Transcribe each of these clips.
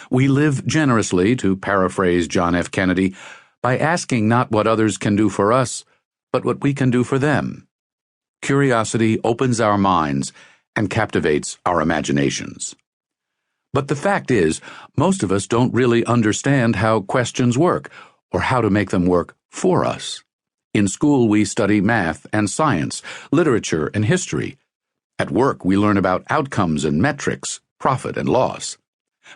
We live generously, to paraphrase John F. Kennedy, by asking not what others can do for us, but what we can do for them. Curiosity opens our minds and captivates our imaginations. But the fact is, most of us don't really understand how questions work, or how to make them work for us. In school, we study math and science, literature and history. At work, we learn about outcomes and metrics, profit and loss.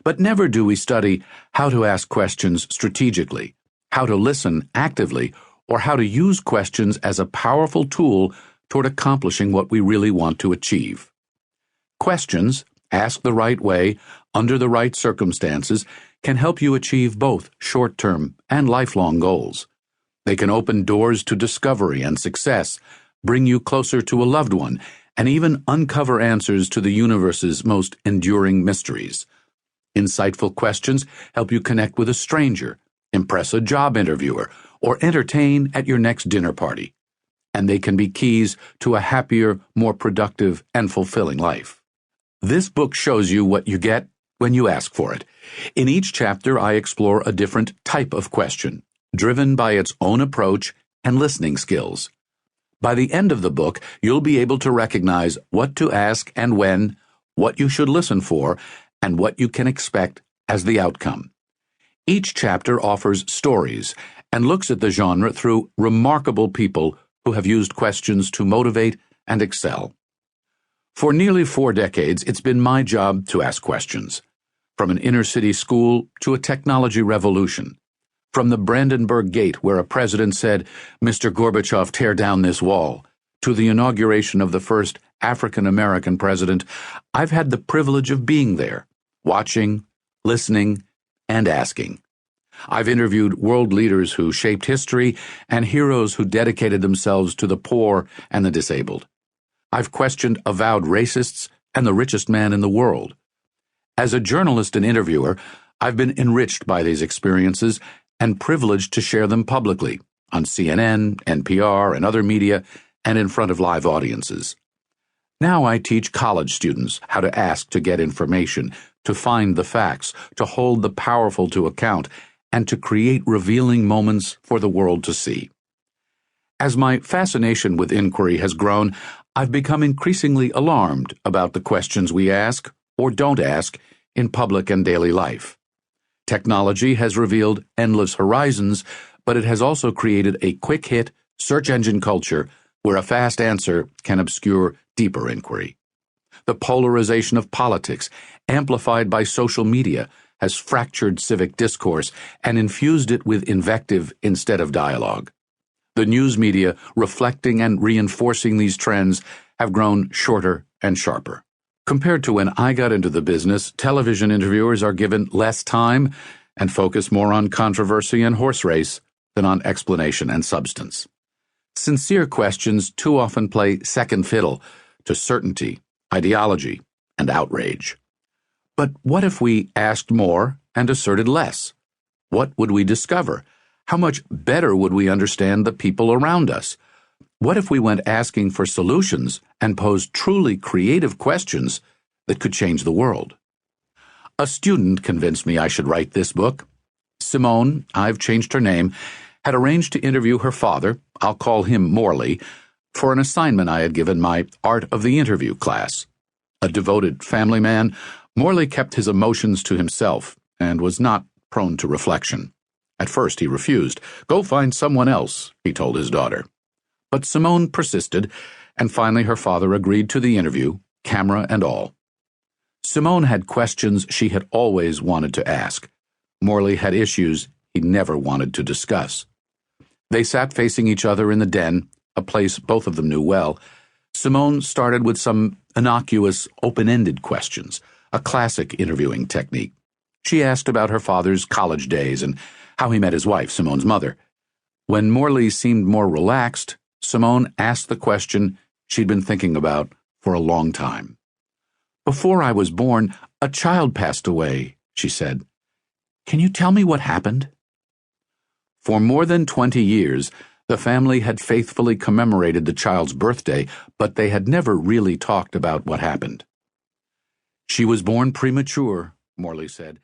But never do we study how to ask questions strategically, how to listen actively, or how to use questions as a powerful tool toward accomplishing what we really want to achieve. Questions, asked the right way, under the right circumstances, can help you achieve both short-term and lifelong goals. They can open doors to discovery and success, bring you closer to a loved one, and even uncover answers to the universe's most enduring mysteries. Insightful questions help you connect with a stranger, impress a job interviewer, or entertain at your next dinner party. And they can be keys to a happier, more productive, and fulfilling life. This book shows you what you get when you ask for it. In each chapter, I explore a different type of question, driven by its own approach and listening skills. By the end of the book, you'll be able to recognize what to ask and when, what you should listen for, and what you can expect as the outcome. Each chapter offers stories and looks at the genre through remarkable people who have used questions to motivate and excel. For nearly 4 decades, it's been my job to ask questions. From an inner-city school to a technology revolution. From the Brandenburg Gate, where a president said, "Mr. Gorbachev, tear down this wall," to the inauguration of the first African-American president, I've had the privilege of being there, watching, listening, and asking. I've interviewed world leaders who shaped history and heroes who dedicated themselves to the poor and the disabled. I've questioned avowed racists and the richest man in the world. As a journalist and interviewer, I've been enriched by these experiences and privileged to share them publicly on CNN, NPR, and other media, and in front of live audiences. Now I teach college students how to ask to get information, to find the facts, to hold the powerful to account, and to create revealing moments for the world to see. As my fascination with inquiry has grown, I've become increasingly alarmed about the questions we ask, or don't ask, in public and daily life. Technology has revealed endless horizons, but it has also created a quick-hit, search engine culture where a fast answer can obscure deeper inquiry. The polarization of politics, amplified by social media, has fractured civic discourse and infused it with invective instead of dialogue. The news media, reflecting and reinforcing these trends, have grown shorter and sharper. Compared to when I got into the business, television interviewers are given less time and focus more on controversy and horse race than on explanation and substance. Sincere questions too often play second fiddle to certainty, ideology, and outrage. But what if we asked more and asserted less? What would we discover? How much better would we understand the people around us? What if we went asking for solutions and posed truly creative questions that could change the world? A student convinced me I should write this book. Simone, I've changed her name, had arranged to interview her father, I'll call him Morley, for an assignment I had given my Art of the Interview class. A devoted family man, Morley kept his emotions to himself and was not prone to reflection. At first he refused. "Go find someone else," he told his daughter. But Simone persisted, and finally her father agreed to the interview, camera and all. Simone had questions she had always wanted to ask. Morley had issues he never wanted to discuss. They sat facing each other in the den, a place both of them knew well. Simone started with some innocuous, open-ended questions, a classic interviewing technique. She asked about her father's college days and how he met his wife, Simone's mother. When Morley seemed more relaxed, Simone asked the question she'd been thinking about for a long time. "Before I was born, a child passed away," she said. "Can you tell me what happened?" For more than 20 years, the family had faithfully commemorated the child's birthday, but they had never really talked about what happened. "She was born premature," Morley said.